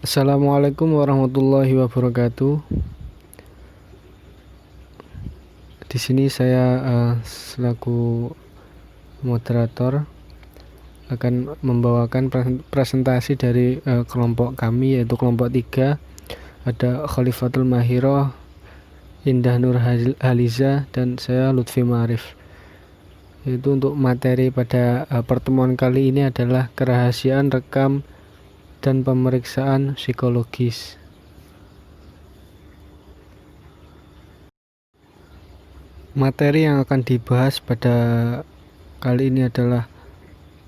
Assalamualaikum warahmatullahi wabarakatuh. Di sini saya selaku moderator akan membawakan presentasi dari kelompok kami, yaitu kelompok 3. Ada Khalifatul Mahiroh, Indah Nur Haliza, dan saya Lutfi Ma'arif. Yaitu untuk materi pada pertemuan kali ini adalah kerahasiaan rekam dan pemeriksaan psikologis. Materi yang akan dibahas pada kali ini adalah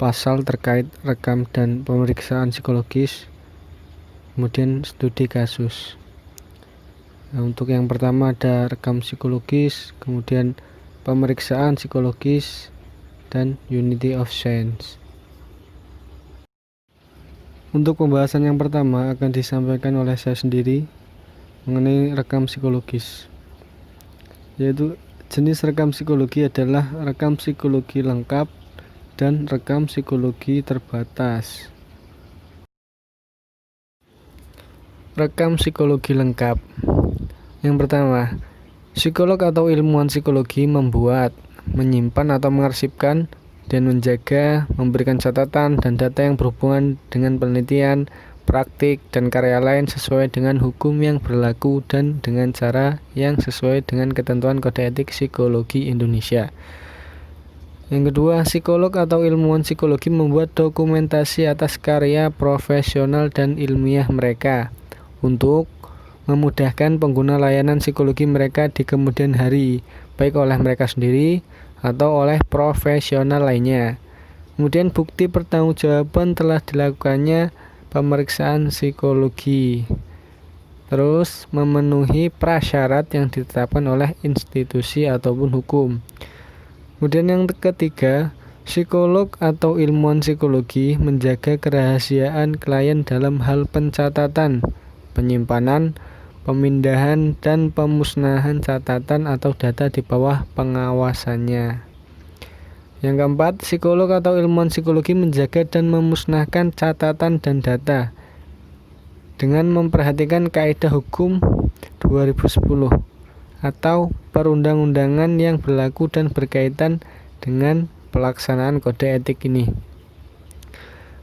pasal terkait rekam dan pemeriksaan psikologis, kemudian studi kasus. Nah, untuk yang pertama ada rekam psikologis, kemudian pemeriksaan psikologis, dan unity of sense. Untuk pembahasan yang pertama akan disampaikan oleh saya sendiri mengenai rekam psikologis, yaitu jenis rekam psikologi adalah rekam psikologi lengkap dan rekam psikologi terbatas. Rekam psikologi lengkap. Yang pertama, psikolog atau ilmuwan psikologi membuat, menyimpan atau mengarsipkan dan menjaga, memberikan catatan dan data yang berhubungan dengan penelitian, praktik, dan karya lain sesuai dengan hukum yang berlaku dan dengan cara yang sesuai dengan ketentuan Kode Etik Psikologi Indonesia. Yang kedua, psikolog atau ilmuwan psikologi membuat dokumentasi atas karya profesional dan ilmiah mereka untuk memudahkan pengguna layanan psikologi mereka di kemudian hari, baik oleh mereka sendiri atau oleh profesional lainnya. Kemudian bukti pertanggungjawaban telah dilakukannya pemeriksaan psikologi. Terus memenuhi prasyarat yang ditetapkan oleh institusi ataupun hukum. Kemudian yang ketiga, psikolog atau ilmuwan psikologi menjaga kerahasiaan klien dalam hal pencatatan, penyimpanan, pemindahan, dan pemusnahan catatan atau data di bawah pengawasannya. Yang keempat, psikolog atau ilmuwan psikologi menjaga dan memusnahkan catatan dan data dengan memperhatikan kaidah hukum 2010 atau perundang-undangan yang berlaku dan berkaitan dengan pelaksanaan kode etik ini.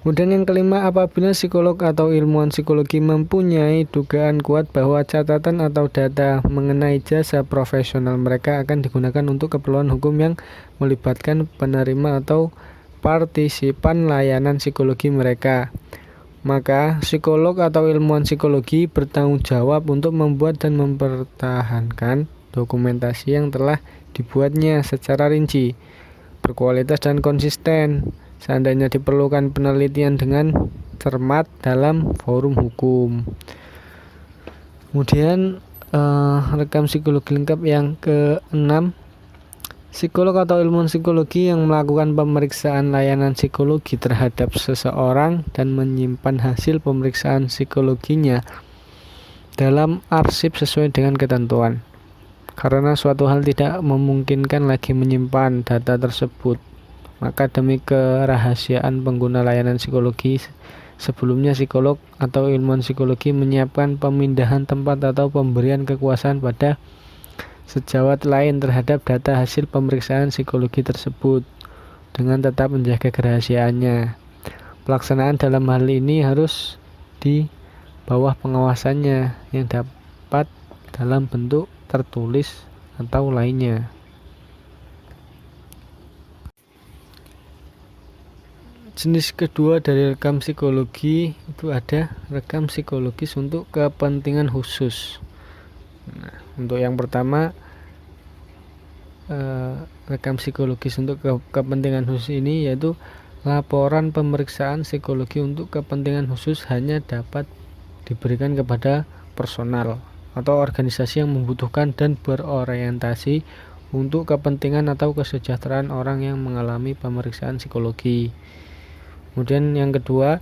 Kemudian yang kelima, apabila psikolog atau ilmuwan psikologi mempunyai dugaan kuat bahwa catatan atau data mengenai jasa profesional mereka akan digunakan untuk keperluan hukum yang melibatkan penerima atau partisipan layanan psikologi mereka, maka psikolog atau ilmuwan psikologi bertanggung jawab untuk membuat dan mempertahankan dokumentasi yang telah dibuatnya secara rinci, berkualitas dan konsisten. Seandainya diperlukan penelitian dengan cermat dalam forum hukum. Kemudian rekam psikologi lengkap yang ke-6, psikolog atau ilmuwan psikologi yang melakukan pemeriksaan layanan psikologi terhadap seseorang dan menyimpan hasil pemeriksaan psikologinya dalam arsip sesuai dengan ketentuan. Karena suatu hal tidak memungkinkan lagi menyimpan data tersebut, maka demi kerahasiaan pengguna layanan psikologi, sebelumnya psikolog atau ilmuwan psikologi menyiapkan pemindahan tempat atau pemberian kekuasaan pada sejawat lain terhadap data hasil pemeriksaan psikologi tersebut dengan tetap menjaga kerahasiaannya. Pelaksanaan dalam hal ini harus di bawah pengawasannya yang dapat dalam bentuk tertulis atau lainnya. Jenis kedua dari rekam psikologi itu ada rekam psikologis untuk kepentingan khusus. Nah, untuk yang pertama, rekam psikologis untuk kepentingan khusus ini yaitu laporan pemeriksaan psikologi untuk kepentingan khusus hanya dapat diberikan kepada personal atau organisasi yang membutuhkan dan berorientasi untuk kepentingan atau kesejahteraan orang yang mengalami pemeriksaan psikologi. Kemudian yang kedua,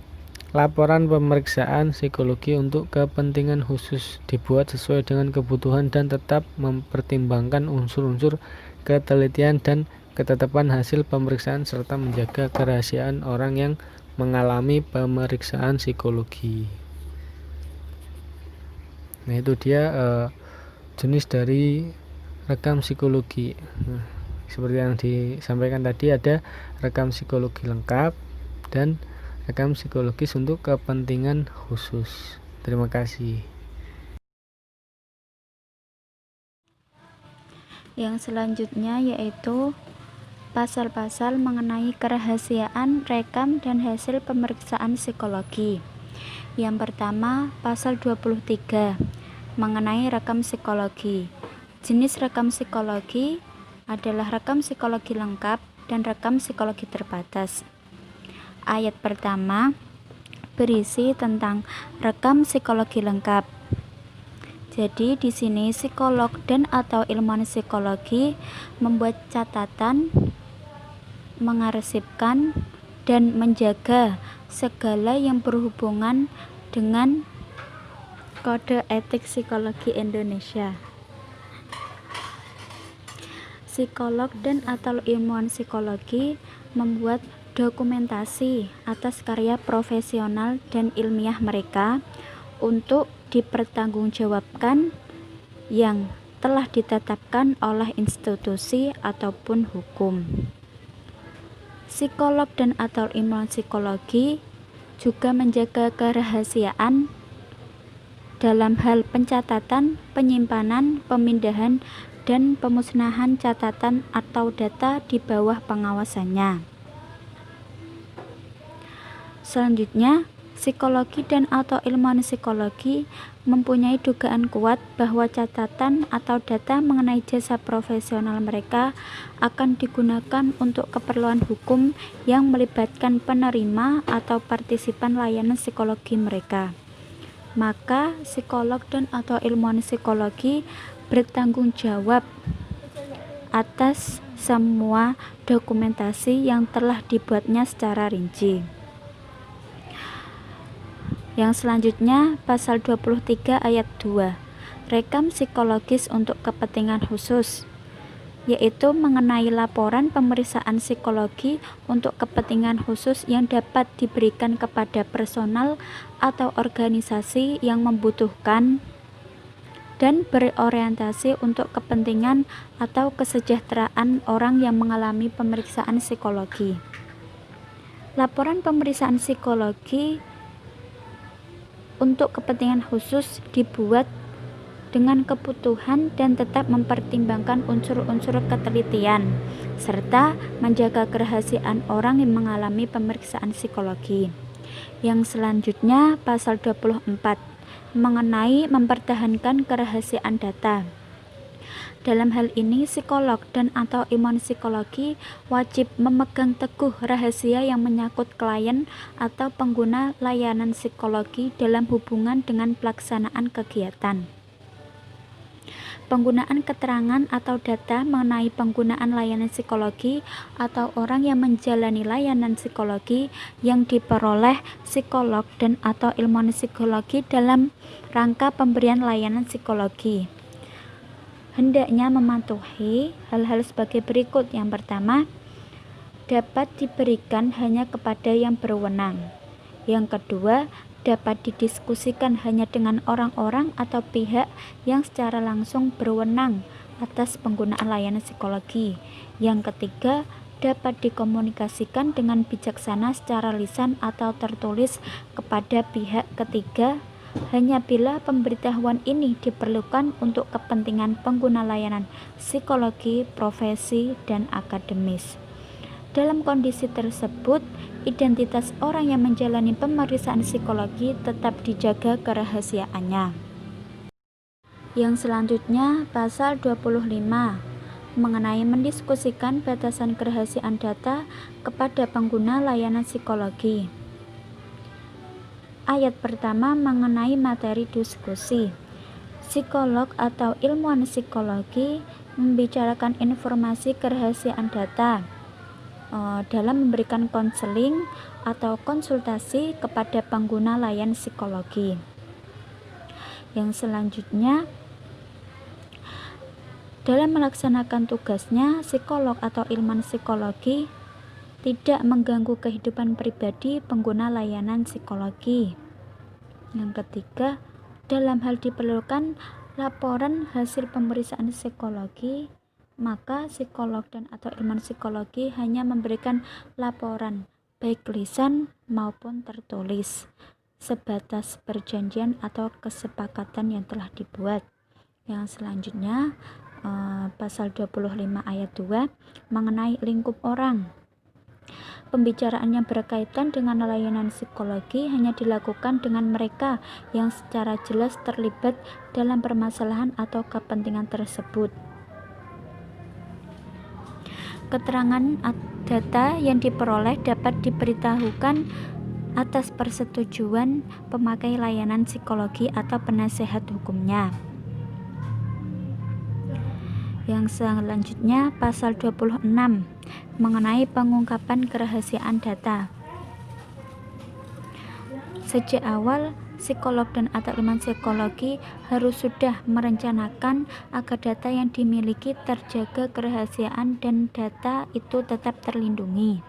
laporan pemeriksaan psikologi untuk kepentingan khusus dibuat sesuai dengan kebutuhan dan tetap mempertimbangkan unsur-unsur ketelitian dan ketetapan hasil pemeriksaan serta menjaga kerahasiaan orang yang mengalami pemeriksaan psikologi. Nah, itu dia jenis dari rekam psikologi. Nah, seperti yang disampaikan tadi, ada rekam psikologi lengkap dan rekam psikologis untuk kepentingan khusus. Terima kasih. Yang selanjutnya yaitu pasal-pasal mengenai kerahasiaan rekam dan hasil pemeriksaan psikologi. Yang pertama, pasal 23 mengenai rekam psikologi. Jenis rekam psikologi adalah rekam psikologi lengkap dan rekam psikologi terbatas. Ayat pertama berisi tentang rekam psikologi lengkap. Jadi di sini psikolog dan atau ilmuwan psikologi membuat catatan, mengarsipkan dan menjaga segala yang berhubungan dengan Kode Etik Psikologi Indonesia. Psikolog dan atau ilmuwan psikologi membuat dokumentasi atas karya profesional dan ilmiah mereka untuk dipertanggungjawabkan yang telah ditetapkan oleh institusi ataupun hukum. Psikolog dan atau ilmuwan psikologi juga menjaga kerahasiaan dalam hal pencatatan, penyimpanan, pemindahan, dan pemusnahan catatan atau data di bawah pengawasannya. Selanjutnya, psikologi dan atau ilmuwan psikologi mempunyai dugaan kuat bahwa catatan atau data mengenai jasa profesional mereka akan digunakan untuk keperluan hukum yang melibatkan penerima atau partisipan layanan psikologi mereka. Maka psikolog dan atau ilmuwan psikologi bertanggung jawab atas semua dokumentasi yang telah dibuatnya secara rinci. Yang selanjutnya, pasal 23 ayat 2, rekam psikologis untuk kepentingan khusus, yaitu mengenai laporan pemeriksaan psikologi untuk kepentingan khusus yang dapat diberikan kepada personal atau organisasi yang membutuhkan dan berorientasi untuk kepentingan atau kesejahteraan orang yang mengalami pemeriksaan psikologi. Laporan pemeriksaan psikologi untuk kepentingan khusus dibuat dengan kebutuhan dan tetap mempertimbangkan unsur-unsur ketelitian serta menjaga kerahasiaan orang yang mengalami pemeriksaan psikologi. Yang selanjutnya, pasal 24 mengenai mempertahankan kerahasiaan data. Dalam hal ini, psikolog dan atau ilmuwan psikologi wajib memegang teguh rahasia yang menyangkut klien atau pengguna layanan psikologi dalam hubungan dengan pelaksanaan kegiatan. Penggunaan keterangan atau data mengenai penggunaan layanan psikologi atau orang yang menjalani layanan psikologi yang diperoleh psikolog dan atau ilmuwan psikologi dalam rangka pemberian layanan psikologi hendaknya mematuhi hal-hal sebagai berikut. Yang pertama, dapat diberikan hanya kepada yang berwenang. Yang kedua, dapat didiskusikan hanya dengan orang-orang atau pihak yang secara langsung berwenang atas penggunaan layanan psikologi. Yang ketiga, dapat dikomunikasikan dengan bijaksana secara lisan atau tertulis kepada pihak ketiga hanya bila pemberitahuan ini diperlukan untuk kepentingan pengguna layanan psikologi, profesi, dan akademis. Dalam kondisi tersebut, identitas orang yang menjalani pemeriksaan psikologi tetap dijaga kerahasiaannya. Yang selanjutnya, pasal 25 mengenai mendiskusikan batasan kerahasiaan data kepada pengguna layanan psikologi. Ayat pertama mengenai materi diskusi. Psikolog atau ilmuwan psikologi membicarakan informasi kerahasiaan data dalam memberikan konseling atau konsultasi kepada pengguna layanan psikologi. Yang selanjutnya, dalam melaksanakan tugasnya, psikolog atau ilmuwan psikologi tidak mengganggu kehidupan pribadi pengguna layanan psikologi. Yang ketiga, Dalam hal diperlukan laporan hasil pemeriksaan psikologi, maka psikolog dan atau ilmuwan psikologi hanya memberikan laporan baik lisan maupun tertulis sebatas perjanjian atau kesepakatan yang telah dibuat. Yang selanjutnya pasal 25 ayat 2 mengenai lingkup orang. Pembicaraan yang berkaitan dengan layanan psikologi hanya dilakukan dengan mereka yang secara jelas terlibat dalam permasalahan atau kepentingan tersebut. Keterangan data yang diperoleh dapat diberitahukan atas persetujuan pemakai layanan psikologi atau penasehat hukumnya. Yang selanjutnya pasal 26 mengenai pengungkapan kerahasiaan data. Sejak awal, psikolog dan atau ilmuwan psikologi harus sudah merencanakan agar data yang dimiliki terjaga kerahasiaan dan data itu tetap terlindungi.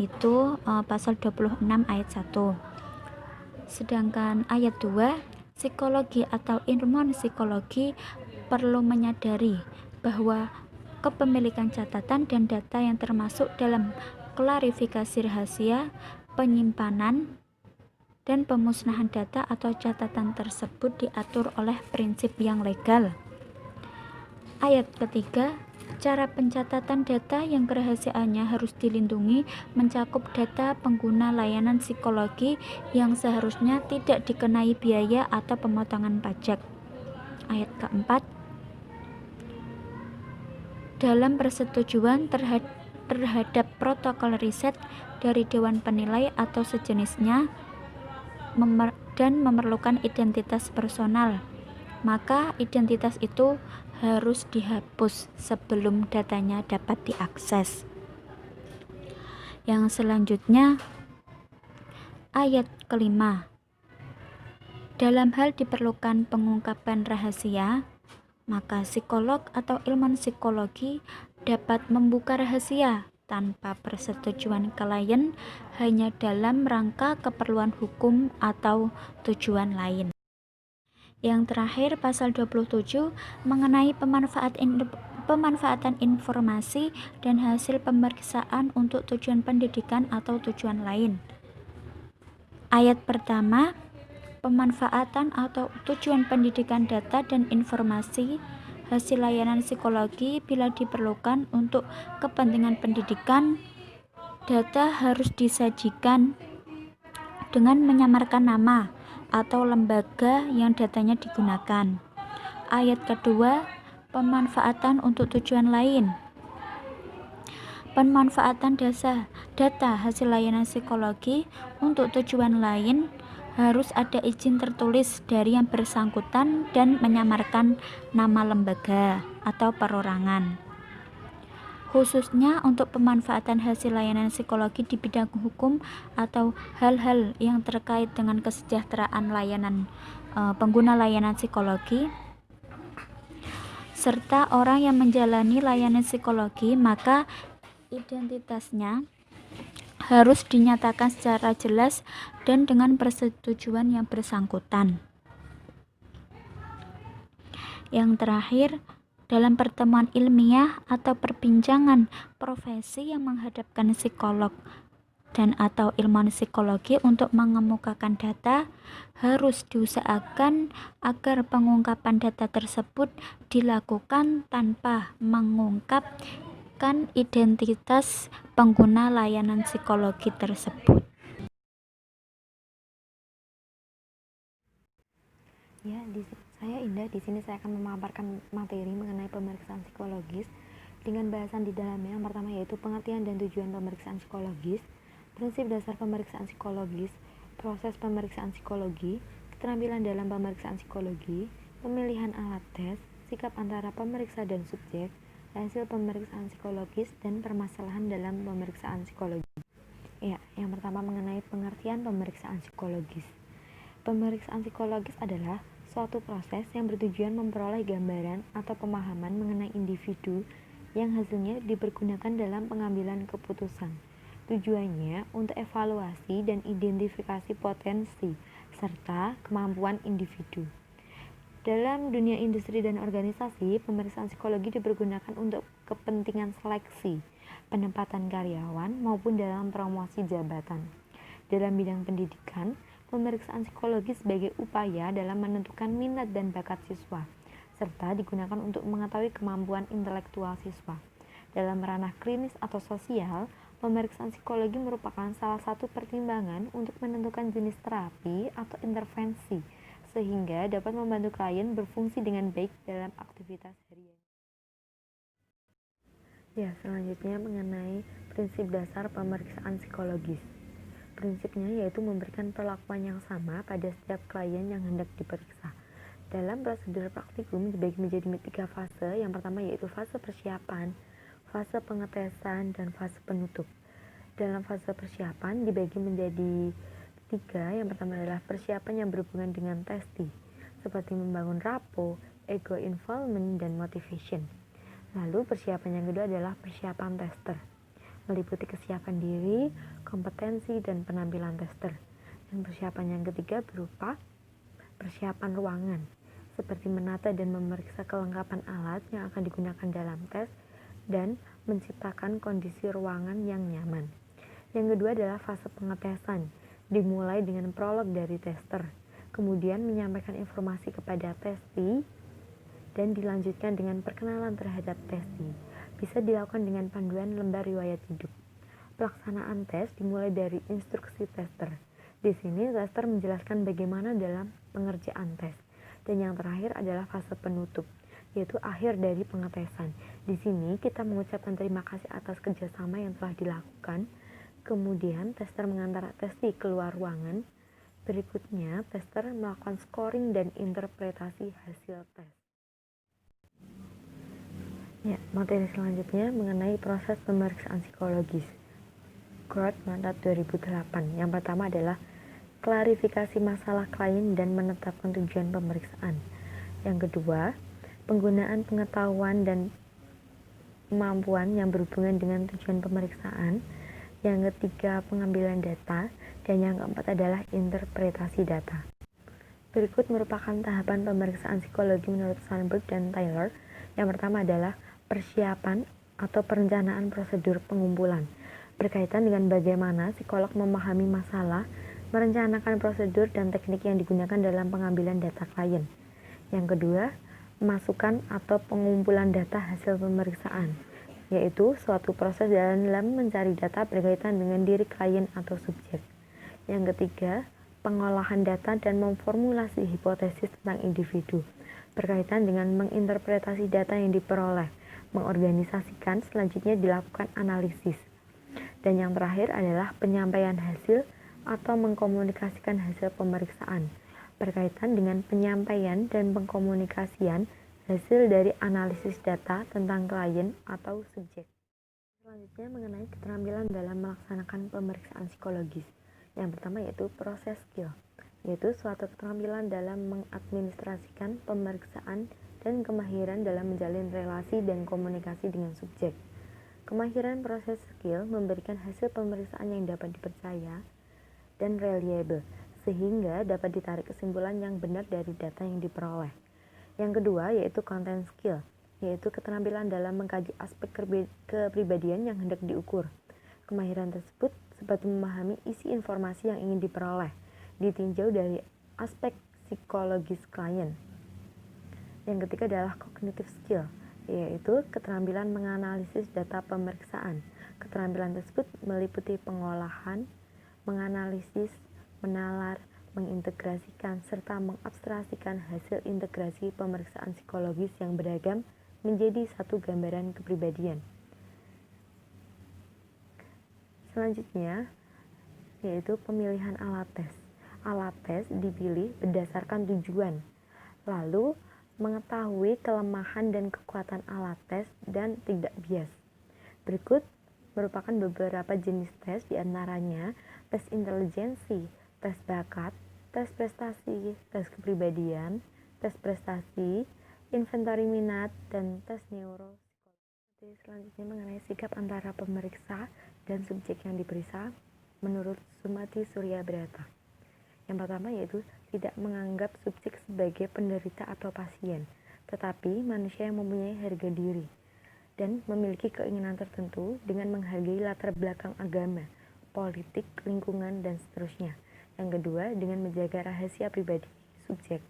Itu pasal 26 ayat 1. Sedangkan ayat 2, psikologi atau ilmuwan psikologi perlu menyadari bahwa kepemilikan catatan dan data yang termasuk dalam klarifikasi rahasia, penyimpanan, dan pemusnahan data atau catatan tersebut diatur oleh prinsip yang legal. Ayat ketiga, cara pencatatan data yang kerahasiaannya harus dilindungi mencakup data pengguna layanan psikologi yang seharusnya tidak dikenai biaya atau pemotongan pajak. Ayat keempat, dalam persetujuan terhadap protokol riset dari Dewan Penilai atau sejenisnya dan memerlukan identitas personal, maka identitas itu harus dihapus sebelum datanya dapat diakses. Yang selanjutnya ayat kelima, dalam hal diperlukan pengungkapan rahasia, maka psikolog atau ilmuwan psikologi dapat membuka rahasia tanpa persetujuan klien hanya dalam rangka keperluan hukum atau tujuan lain. Yang terakhir pasal 27 mengenai pemanfaatan informasi dan hasil pemeriksaan untuk tujuan pendidikan atau tujuan lain. Ayat pertama, pemanfaatan atau tujuan pendidikan data dan informasi hasil layanan psikologi bila diperlukan untuk kepentingan pendidikan, data harus disajikan dengan menyamarkan nama atau lembaga yang datanya digunakan. Ayat kedua, pemanfaatan untuk tujuan lain. Pemanfaatan data hasil layanan psikologi untuk tujuan lain harus ada izin tertulis dari yang bersangkutan dan menyamarkan nama lembaga atau perorangan. Khususnya untuk pemanfaatan hasil layanan psikologi di bidang hukum atau hal-hal yang terkait dengan kesejahteraan pengguna layanan psikologi serta orang yang menjalani layanan psikologi, maka identitasnya harus dinyatakan secara jelas dan dengan persetujuan yang bersangkutan. Yang terakhir, dalam pertemuan ilmiah atau perbincangan profesi yang menghadapkan psikolog dan atau ilmuwan psikologi untuk mengemukakan data, harus diusahakan agar pengungkapan data tersebut dilakukan tanpa mengungkapkan identitas pengguna layanan psikologi tersebut. Ya, saya Indah. Di sini saya akan memaparkan materi mengenai pemeriksaan psikologis dengan bahasan di dalamnya. Yang pertama yaitu pengertian dan tujuan pemeriksaan psikologis, prinsip dasar pemeriksaan psikologis, proses pemeriksaan psikologi, keterampilan dalam pemeriksaan psikologi, pemilihan alat tes, sikap antara pemeriksa dan subjek, hasil pemeriksaan psikologis, dan permasalahan dalam pemeriksaan psikologi. Ya, yang pertama mengenai pengertian pemeriksaan psikologis. Pemeriksaan psikologis adalah suatu proses yang bertujuan memperoleh gambaran atau pemahaman mengenai individu yang hasilnya dipergunakan dalam pengambilan keputusan. Tujuannya untuk evaluasi dan identifikasi potensi serta kemampuan individu. Dalam dunia industri dan organisasi, pemeriksaan psikologi dipergunakan untuk kepentingan seleksi, penempatan karyawan, maupun dalam promosi jabatan. Dalam bidang pendidikan, pemeriksaan psikologi sebagai upaya dalam menentukan minat dan bakat siswa, serta digunakan untuk mengetahui kemampuan intelektual siswa. Dalam ranah klinis atau sosial, pemeriksaan psikologi merupakan salah satu pertimbangan untuk menentukan jenis terapi atau intervensi, sehingga dapat membantu klien berfungsi dengan baik dalam aktivitas harian. Ya, selanjutnya mengenai prinsip dasar pemeriksaan psikologis. Prinsipnya yaitu memberikan perlakuan yang sama pada setiap klien yang hendak diperiksa. Dalam prosedur praktikum dibagi menjadi 3 fase. Yang pertama yaitu fase persiapan, fase pengetesan, dan fase penutup. Dalam fase persiapan dibagi menjadi 3. Yang pertama adalah persiapan yang berhubungan dengan testing, seperti membangun rapo, ego involvement, dan motivation. Lalu persiapan yang kedua adalah persiapan tester, meliputi kesiapan diri, kompetensi, dan penampilan tester. Dan persiapan yang ketiga berupa persiapan ruangan, seperti menata dan memeriksa kelengkapan alat yang akan digunakan dalam tes dan menciptakan kondisi ruangan yang nyaman. Yang kedua adalah fase pengetesan, dimulai dengan prolog dari tester, kemudian menyampaikan informasi kepada testi, dan dilanjutkan dengan perkenalan terhadap testi. Bisa dilakukan dengan panduan lembar riwayat hidup. Pelaksanaan tes dimulai dari instruksi tester. Di sini tester menjelaskan bagaimana dalam pengerjaan tes. Dan yang terakhir adalah fase penutup, yaitu akhir dari pengetesan. Di sini kita mengucapkan terima kasih atas kerjasama yang telah dilakukan. Kemudian tester mengantar testi keluar ruangan. Berikutnya tester melakukan scoring dan interpretasi hasil tes. Ya, materi selanjutnya mengenai proses pemeriksaan psikologis. Growth Mandat 2008. Yang pertama adalah klarifikasi masalah klien dan menetapkan tujuan pemeriksaan. Yang kedua, penggunaan pengetahuan dan kemampuan yang berhubungan dengan tujuan pemeriksaan. Yang ketiga, pengambilan data. Dan yang keempat adalah interpretasi data. Berikut merupakan tahapan pemeriksaan psikologi menurut Sandberg dan Taylor. Yang pertama adalah persiapan atau perencanaan prosedur pengumpulan, berkaitan dengan bagaimana psikolog memahami masalah, merencanakan prosedur dan teknik yang digunakan dalam pengambilan data klien. Yang kedua, masukan atau pengumpulan data hasil pemeriksaan, yaitu suatu proses dalam mencari data berkaitan dengan diri klien atau subjek. Yang ketiga, pengolahan data dan memformulasi hipotesis tentang individu, berkaitan dengan menginterpretasi data yang diperoleh, mengorganisasikan, selanjutnya dilakukan analisis. Dan yang terakhir adalah penyampaian hasil atau mengkomunikasikan hasil pemeriksaan, berkaitan dengan penyampaian dan pengkomunikasian hasil dari analisis data tentang klien atau subjek. Selanjutnya mengenai keterampilan dalam melaksanakan pemeriksaan psikologis. Yang pertama yaitu proses skill, yaitu suatu keterampilan dalam mengadministrasikan pemeriksaan dan kemahiran dalam menjalin relasi dan komunikasi dengan subjek. Kemahiran proses skill memberikan hasil pemeriksaan yang dapat dipercaya dan reliable, sehingga dapat ditarik kesimpulan yang benar dari data yang diperoleh. Yang kedua yaitu content skill, yaitu keterampilan dalam mengkaji aspek kepribadian yang hendak diukur. Kemahiran tersebut seperti memahami isi informasi yang ingin diperoleh, ditinjau dari aspek psikologis klien. Yang ketiga adalah cognitive skill, yaitu keterampilan menganalisis data pemeriksaan. Keterampilan tersebut meliputi pengolahan, menganalisis, menalar, mengintegrasikan, serta mengabstraksikan hasil integrasi pemeriksaan psikologis yang beragam menjadi satu gambaran kepribadian. Selanjutnya, yaitu pemilihan alat tes. Alat tes dipilih berdasarkan tujuan, lalu mengetahui kelemahan dan kekuatan alat tes dan tidak bias. Berikut merupakan beberapa jenis tes, diantaranya tes intelijensi, tes bakat, tes prestasi, tes kepribadian, tes prestasi, inventory minat, dan tes neuropsikologi. Selanjutnya mengenai sikap antara pemeriksa dan subjek yang diperiksa menurut Sumati Surya Brata. Yang pertama yaitu tidak menganggap subjek sebagai penderita atau pasien, tetapi manusia yang mempunyai harga diri dan memiliki keinginan tertentu dengan menghargai latar belakang agama, politik, lingkungan, dan seterusnya. Yang kedua, dengan menjaga rahasia pribadi subjek.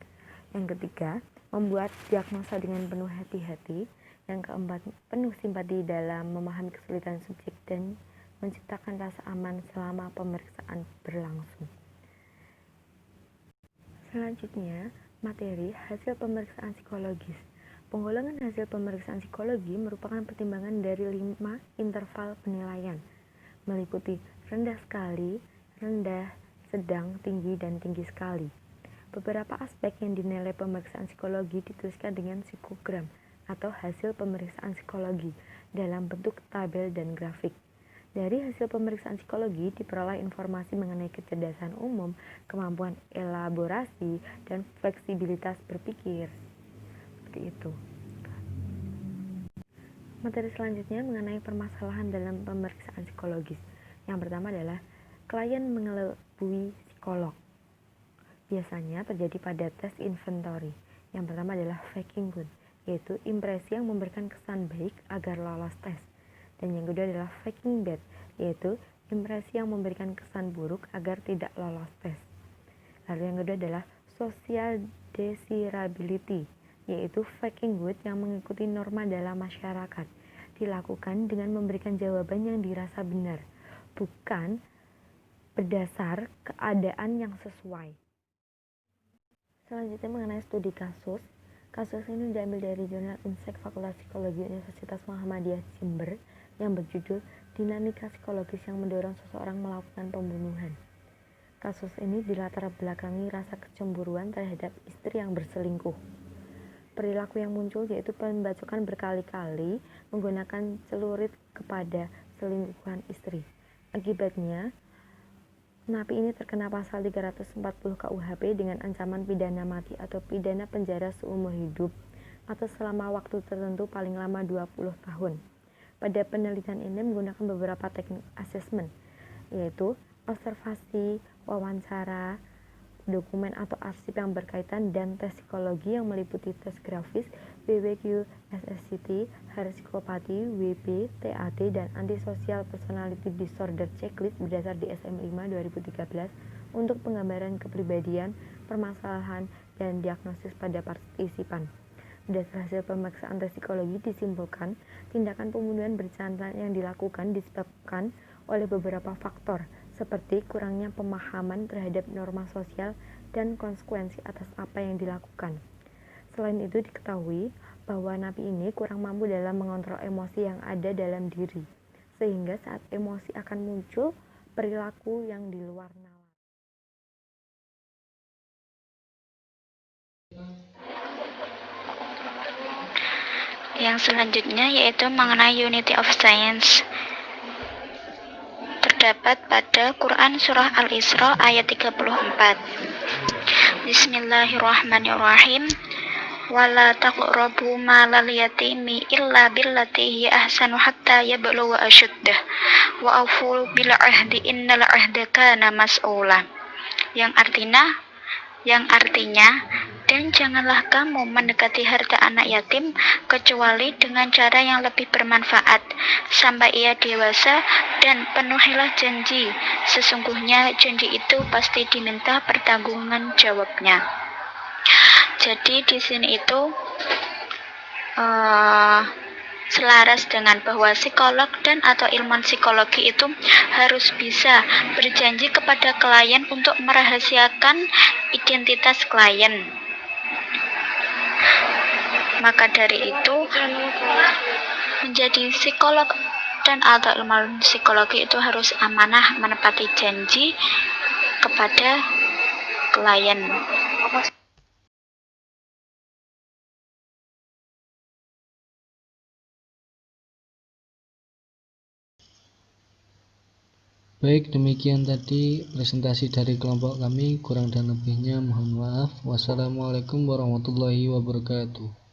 Yang ketiga, membuat diagnosa dengan penuh hati-hati. Yang keempat, penuh simpati dalam memahami kesulitan subjek dan menciptakan rasa aman selama pemeriksaan berlangsung. Selanjutnya, materi hasil pemeriksaan psikologis. Penggolongan hasil pemeriksaan psikologi merupakan pertimbangan dari 5 interval penilaian, meliputi rendah sekali, rendah, sedang, tinggi, dan tinggi sekali. Beberapa aspek yang dinilai pemeriksaan psikologi dituliskan dengan psikogram atau hasil pemeriksaan psikologi dalam bentuk tabel dan grafik. Dari hasil pemeriksaan psikologi diperoleh informasi mengenai kecerdasan umum, kemampuan elaborasi, dan fleksibilitas berpikir. Seperti itu. Materi selanjutnya mengenai permasalahan dalam pemeriksaan psikologis. Yang pertama adalah klien mengelabui psikolog. Biasanya terjadi pada tes inventory. Yang pertama adalah faking good, yaitu impresi yang memberikan kesan baik agar lolos tes. Dan yang kedua adalah faking bad, yaitu impresi yang memberikan kesan buruk agar tidak lolos tes. Lalu yang kedua adalah social desirability, yaitu faking good yang mengikuti norma dalam masyarakat, dilakukan dengan memberikan jawaban yang dirasa benar, bukan berdasar keadaan yang sesuai. Selanjutnya mengenai studi kasus. Kasus ini diambil dari jurnal Insek Fakultas Psikologi Universitas Muhammadiyah Jember yang berjudul Dinamika Psikologis yang Mendorong Seseorang Melakukan Pembunuhan. Kasus ini dilatar belakangi rasa kecemburuan terhadap istri yang berselingkuh. Perilaku yang muncul yaitu pembacokan berkali-kali menggunakan celurit kepada selingkuhan istri. Akibatnya, napi ini terkena pasal 340 KUHP dengan ancaman pidana mati atau pidana penjara seumur hidup atau selama waktu tertentu paling lama 20 tahun. Pada penelitian ini menggunakan beberapa teknik asesmen, yaitu observasi, wawancara, dokumen atau arsip yang berkaitan, dan tes psikologi yang meliputi tes grafis, BWQ, SSCT, Psikopati, WP, TAT, dan Antisocial Personality Disorder Checklist berdasar DSM 5 2013 untuk penggambaran kepribadian, permasalahan, dan diagnosis pada partisipan. Berdasar hasil pemeriksaan tes psikologi disimpulkan, tindakan pembunuhan berencana yang dilakukan disebabkan oleh beberapa faktor, seperti kurangnya pemahaman terhadap norma sosial dan konsekuensi atas apa yang dilakukan. Selain itu diketahui bahwa napi ini kurang mampu dalam mengontrol emosi yang ada dalam diri, sehingga saat emosi akan muncul perilaku yang di luar nalar. Yang selanjutnya yaitu mengenai Unity of Science. Terdapat pada Quran Surah Al-Isra ayat 34. Bismillahirrahmanirrahim. Wala taqrabu malal yatimi illa billati hiya ahsanu hatta yablugha ashuddah wa awfu bil ahdi innal ahda kana mas'ula. Yang artinya, dan janganlah kamu mendekati harta anak yatim kecuali dengan cara yang lebih bermanfaat sampai ia dewasa, dan penuhilah janji. Sesungguhnya janji itu pasti diminta pertanggungjawaban jawabnya. Jadi di sini itu selaras dengan bahwa psikolog dan atau ilmuwan psikologi itu harus bisa berjanji kepada klien untuk merahasiakan identitas klien. Maka dari itu, menjadi psikolog dan atau ilmuwan psikologi itu harus amanah menepati janji kepada klien. Baik, demikian tadi presentasi dari kelompok kami. Kurang dan lebihnya mohon maaf. Wassalamualaikum warahmatullahi wabarakatuh.